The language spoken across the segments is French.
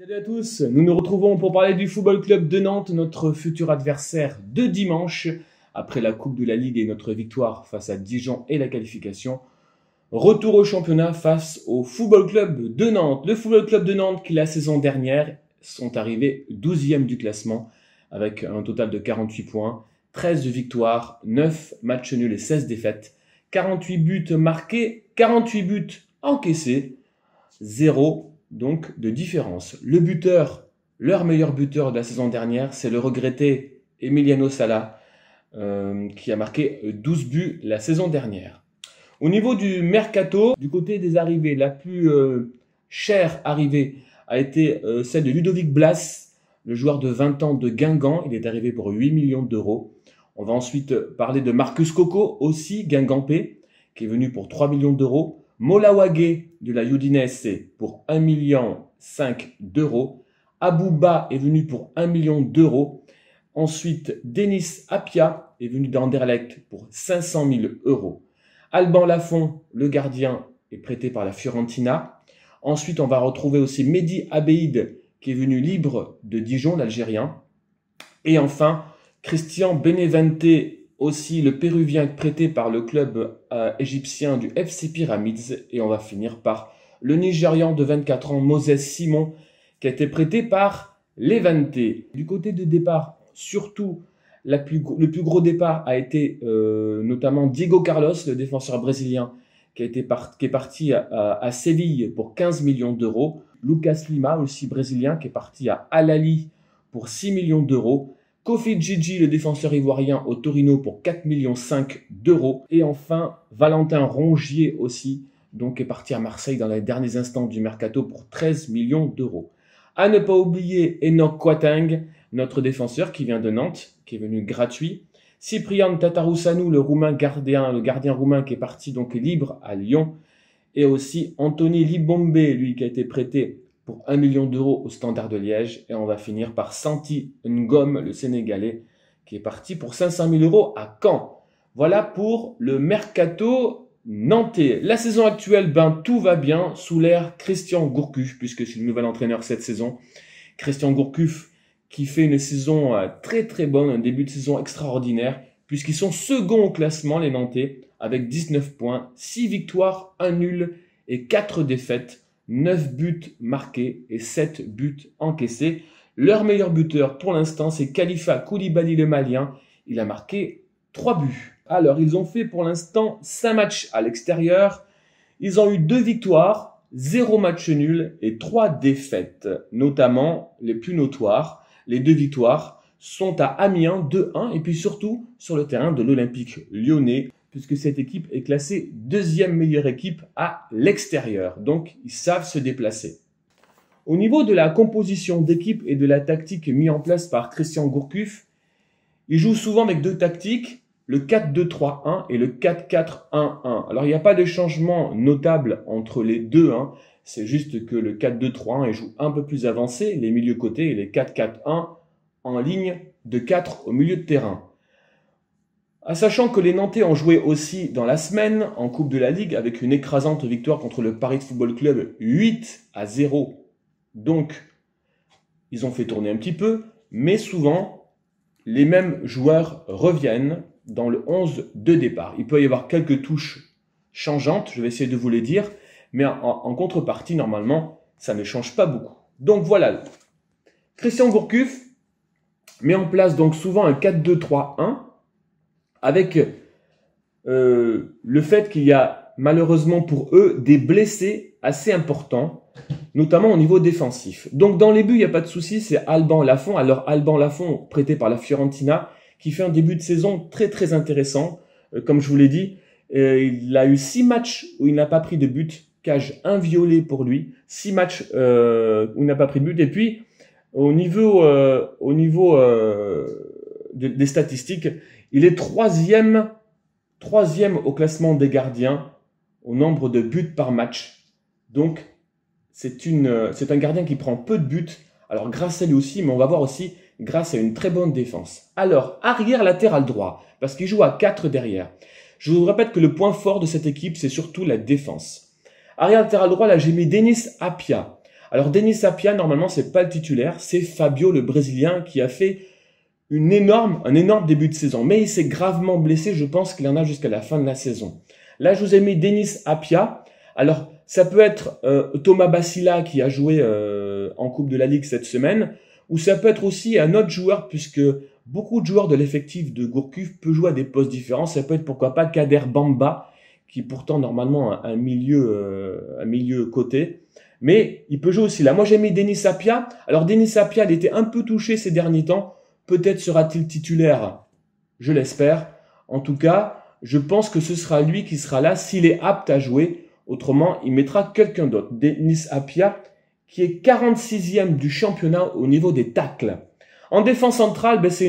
Salut à tous, nous nous retrouvons pour parler du Football Club de Nantes, notre futur adversaire de dimanche. Après la Coupe de la Ligue et notre victoire face à Dijon et la qualification, retour au championnat face au Football Club de Nantes. Le Football Club de Nantes qui la saison dernière sont arrivés 12e du classement avec un total de 48 points, 13 victoires, 9 matchs nuls et 16 défaites, 48 buts marqués, 48 buts encaissés, 0 donc de différence. Le buteur, leur meilleur buteur de la saison dernière, c'est le regretté Emiliano Sala, qui a marqué 12 buts la saison dernière. Au niveau du mercato, du côté des arrivées, la plus chère arrivée a été celle de Ludovic Blas, le joueur de 20 ans de Guingamp. Il est arrivé pour 8 millions d'euros. On va ensuite parler de Marcus Coco, aussi Guingampais, qui est venu pour 3 millions d'euros. Molawage de la Udinese pour 1,5 million d'euros. Abouba est venu pour 1 million d'euros. Ensuite, Denis Apia est venu d'Anderlecht pour 500 000 euros. Alban Lafont, le gardien, est prêté par la Fiorentina. Ensuite, on va retrouver aussi Mehdi Abeid, qui est venu libre de Dijon, l'Algérien. Et enfin, Christian Benevente, aussi le Péruvien prêté par le club égyptien du FC Pyramids. Et on va finir par le Nigérian de 24 ans, Moses Simon, qui a été prêté par Levante. Du côté de départ, surtout, le plus gros départ a été notamment Diego Carlos, le défenseur brésilien, qui est parti à Séville pour 15 millions d'euros. Lucas Lima, aussi brésilien, qui est parti à Al Ahly pour 6 millions d'euros. Kofi Gigi, le défenseur ivoirien, au Torino pour 4,5 millions d'euros. Et enfin, Valentin Rongier aussi, donc est parti à Marseille dans les derniers instants du mercato pour 13 millions d'euros. À ne pas oublier Enoch Kouateng, notre défenseur qui vient de Nantes, qui est venu gratuit. Cyprian Tatarusanu, le gardien roumain qui est parti donc libre à Lyon. Et aussi Anthony Libombe, lui qui a été prêté pour 1 million d'euros au Standard de Liège. Et on va finir par Santi Ngom, le Sénégalais, qui est parti pour 500 000 euros à Caen. Voilà pour le mercato nantais. La saison actuelle, tout va bien sous l'ère Christian Gourcuff, puisque c'est le nouvel entraîneur cette saison. Christian Gourcuff qui fait une saison très très bonne, un début de saison extraordinaire, puisqu'ils sont seconds au classement, les Nantais, avec 19 points, 6 victoires, 1 nul et 4 défaites. 9 buts marqués et 7 buts encaissés. Leur meilleur buteur pour l'instant, c'est Khalifa Koulibaly le Malien. Il a marqué 3 buts. Alors, ils ont fait pour l'instant 5 matchs à l'extérieur. Ils ont eu 2 victoires, 0 match nul et 3 défaites. Notamment, les plus notoires, les 2 victoires sont à Amiens 2-1 et puis surtout sur le terrain de l'Olympique Lyonnais, puisque cette équipe est classée 2e meilleure équipe à l'extérieur. Donc, ils savent se déplacer. Au niveau de la composition d'équipe et de la tactique mise en place par Christian Gourcuff, il joue souvent avec 2 tactiques, le 4-2-3-1 et le 4-4-1-1. Alors, il n'y a pas de changement notable entre les deux. C'est juste que le 4-2-3-1, il joue un peu plus avancé, les milieux côtés, et les 4-4-1 en ligne de 4 au milieu de terrain. Sachant que les Nantais ont joué aussi dans la semaine en Coupe de la Ligue avec une écrasante victoire contre le Paris Football Club 8-0. Donc, ils ont fait tourner un petit peu, mais souvent, les mêmes joueurs reviennent dans le 11 de départ. Il peut y avoir quelques touches changeantes, je vais essayer de vous les dire, mais en contrepartie, normalement, ça ne change pas beaucoup. Donc voilà, Christian Gourcuff met en place donc souvent un 4-2-3-1, avec le fait qu'il y a malheureusement pour eux des blessés assez importants, notamment au niveau défensif. Donc dans les buts, il n'y a pas de souci, c'est Alban Lafont. Alors Alban Lafont, prêté par la Fiorentina, qui fait un début de saison très très intéressant. Comme je vous l'ai dit, il a eu 6 matchs où il n'a pas pris de but, cage inviolée pour lui. 6 matchs où il n'a pas pris de but. Et puis, au niveau des statistiques, il est troisième au classement des gardiens au nombre de buts par match. Donc, c'est un gardien qui prend peu de buts. Alors, grâce à lui aussi, mais on va voir aussi grâce à une très bonne défense. Alors, arrière latéral droit, parce qu'il joue à 4 derrière. Je vous répète que le point fort de cette équipe, c'est surtout la défense. Arrière latéral droit, là, j'ai mis Denis Apia. Alors Denis Apia, normalement, c'est pas le titulaire, c'est Fabio, le Brésilien, qui a fait un énorme début de saison. Mais il s'est gravement blessé, je pense qu'il en a jusqu'à la fin de la saison. Là, je vous ai mis Denis Apia. Alors, ça peut être Thomas Basila qui a joué en Coupe de la Ligue cette semaine, ou ça peut être aussi un autre joueur, puisque beaucoup de joueurs de l'effectif de Gourcuff peuvent jouer à des postes différents. Ça peut être pourquoi pas Kader Bamba, qui est pourtant normalement un milieu côté. Mais il peut jouer aussi là. Moi, j'ai mis Denis Apia. Alors, Denis Apia, il était un peu touché ces derniers temps. Peut-être sera-t-il titulaire, je l'espère. En tout cas, je pense que ce sera lui qui sera là s'il est apte à jouer. Autrement, il mettra quelqu'un d'autre. Denis Apia, qui est 46e du championnat au niveau des tacles. En défense centrale, c'est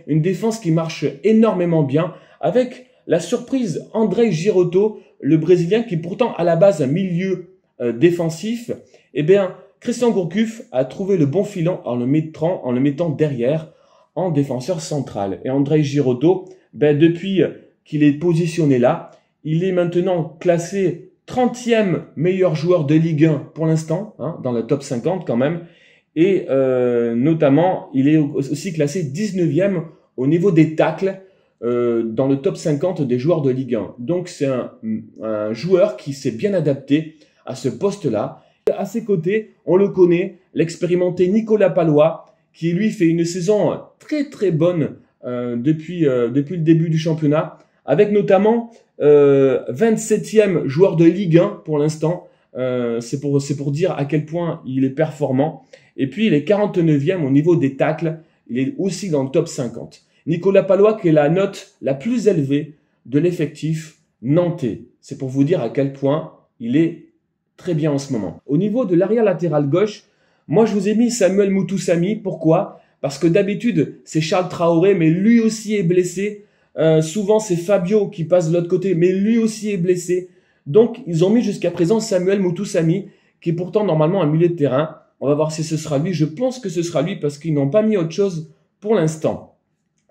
une défense qui marche énormément bien, avec la surprise André Girotto, le Brésilien, qui pourtant à la base un milieu défensif. Eh bien, Christian Gourcuff a trouvé le bon filon en le mettant derrière, en défenseur central. Et André Girotto, depuis qu'il est positionné là, il est maintenant classé 30e meilleur joueur de Ligue 1 pour l'instant, dans le top 50 quand même. Et notamment, il est aussi classé 19e au niveau des tacles dans le top 50 des joueurs de Ligue 1. Donc c'est un joueur qui s'est bien adapté à ce poste-là. À ses côtés, on le connaît, l'expérimenté Nicolas Pallois, qui lui fait une saison très bonne depuis le début du championnat, avec notamment 27e joueur de Ligue 1 pour l'instant. C'est pour dire à quel point il est performant. Et puis il est 49e au niveau des tacles, il est aussi dans le top 50. Nicolas Pallois qui est la note la plus élevée de l'effectif nantais. C'est pour vous dire à quel point il est très bien en ce moment. Au niveau de l'arrière latéral gauche, moi je vous ai mis Samuel Moutoussamy. Pourquoi? Parce que d'habitude c'est Charles Traoré, mais lui aussi est blessé. Souvent c'est Fabio qui passe de l'autre côté, mais lui aussi est blessé. Donc ils ont mis jusqu'à présent Samuel Moutoussamy, qui est pourtant normalement un milieu de terrain. On va voir si ce sera lui. Je pense que ce sera lui parce qu'ils n'ont pas mis autre chose pour l'instant.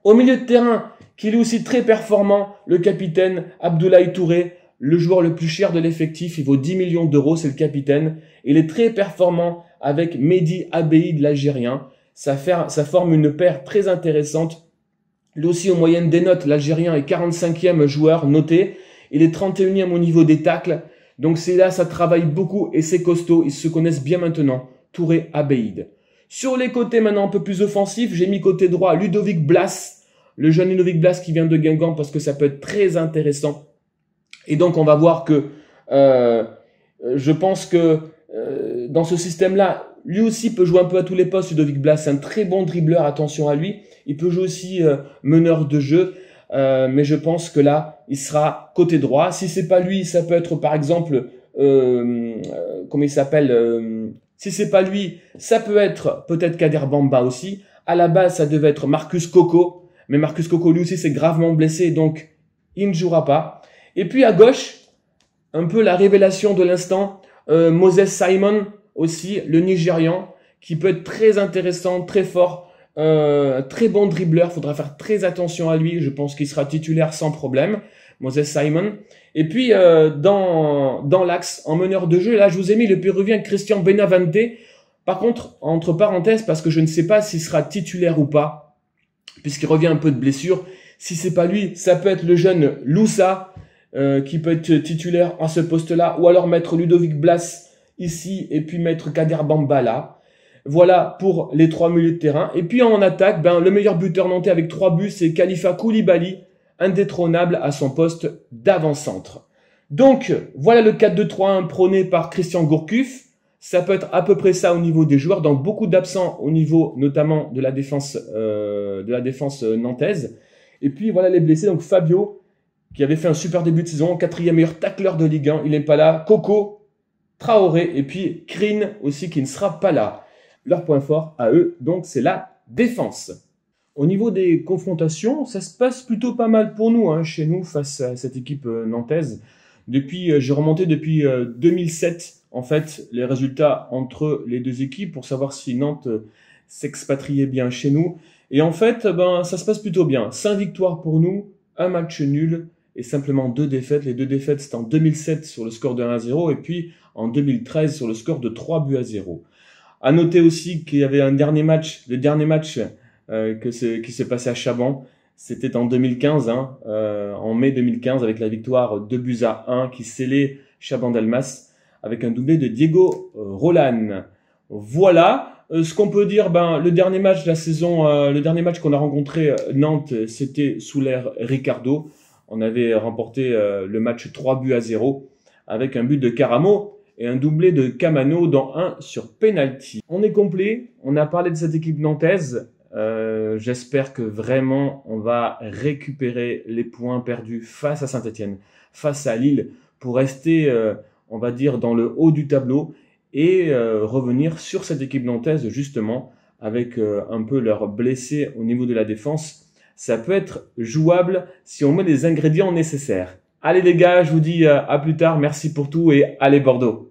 Au milieu de terrain, qui est aussi très performant, le capitaine Abdoulaye Touré, le joueur le plus cher de l'effectif. Il vaut 10 millions d'euros, c'est le capitaine. Il est très performant avec Mehdi Abeid, l'Algérien. Ça forme une paire très intéressante. Lui aussi, en moyenne des notes, l'Algérien est 45e joueur noté. Il est 31e au niveau des tacles. Donc c'est là, ça travaille beaucoup et c'est costaud. Ils se connaissent bien maintenant. Touré, Abeid. Sur les côtés maintenant un peu plus offensifs, j'ai mis côté droit Ludovic Blas, le jeune Ludovic Blas qui vient de Guingamp, parce que ça peut être très intéressant. Et donc on va voir que je pense que dans ce système-là, lui aussi peut jouer un peu à tous les postes. Ludovic Blas, c'est un très bon dribbleur, attention à lui. Il peut jouer aussi meneur de jeu, mais je pense que là, il sera côté droit. Si c'est pas lui, ça peut être par exemple, comment il s'appelle si c'est pas lui, ça peut être peut-être Kader Bamba aussi. À la base, ça devait être Marcus Coco, mais Marcus Coco lui aussi s'est gravement blessé, donc il ne jouera pas. Et puis à gauche, un peu la révélation de l'instant, Moses Simon aussi, le Nigérian, qui peut être très intéressant, très fort, très bon dribbleur. Faudra faire très attention à lui. Je pense qu'il sera titulaire sans problème, Moses Simon. Et puis dans l'axe, en meneur de jeu, là je vous ai mis le Péruvien Christian Benavente. Par contre, entre parenthèses, parce que je ne sais pas s'il sera titulaire ou pas, puisqu'il revient un peu de blessure. Si c'est pas lui, ça peut être le jeune Loussa, qui peut être titulaire à ce poste-là, ou alors mettre Ludovic Blas ici, et puis mettre Kader Bamba là. Voilà pour les trois milieux de terrain. Et puis en attaque, le meilleur buteur nantais avec 3 buts, c'est Khalifa Koulibaly, indétrônable à son poste d'avant-centre. Donc, voilà le 4-2-3-1 prôné par Christian Gourcuff. Ça peut être à peu près ça au niveau des joueurs, donc beaucoup d'absents au niveau notamment de la défense nantaise. Et puis voilà les blessés, donc Fabio, qui avait fait un super début de saison, 4e meilleur tacleur de Ligue 1, il n'est pas là. Coco, Traoré, et puis Krine aussi qui ne sera pas là. Leur point fort à eux, donc c'est la défense. Au niveau des confrontations, ça se passe plutôt pas mal pour nous, chez nous, face à cette équipe nantaise. J'ai remonté depuis 2007, en fait, les résultats entre les deux équipes pour savoir si Nantes s'expatriait bien chez nous. Et en fait, ça se passe plutôt bien. 5 victoires pour nous, 1 match nul et simplement 2 défaites. Les 2 défaites, c'était en 2007 sur le score de 1-0 et puis en 2013 sur le score de 3-0. À noter aussi qu'il y avait le dernier match qui s'est passé à Chaban. C'était en 2015, en mai 2015, avec la victoire 2-1 qui scellait Chaban-Delmas avec un doublé de Diego Roland. Voilà. Ce qu'on peut dire, le dernier match de la saison, le dernier match qu'on a rencontré Nantes, c'était sous l'ère Ricardo. On avait remporté le match 3-0 avec un but de Caramo et un doublé de Camano dans un sur penalty. On est complet, on a parlé de cette équipe nantaise. J'espère que vraiment on va récupérer les points perdus face à Saint-Etienne, face à Lille, pour rester, on va dire, dans le haut du tableau et revenir sur cette équipe nantaise justement avec un peu leurs blessés au niveau de la défense. Ça peut être jouable si on met les ingrédients nécessaires. Allez les gars, je vous dis à plus tard, merci pour tout et allez Bordeaux!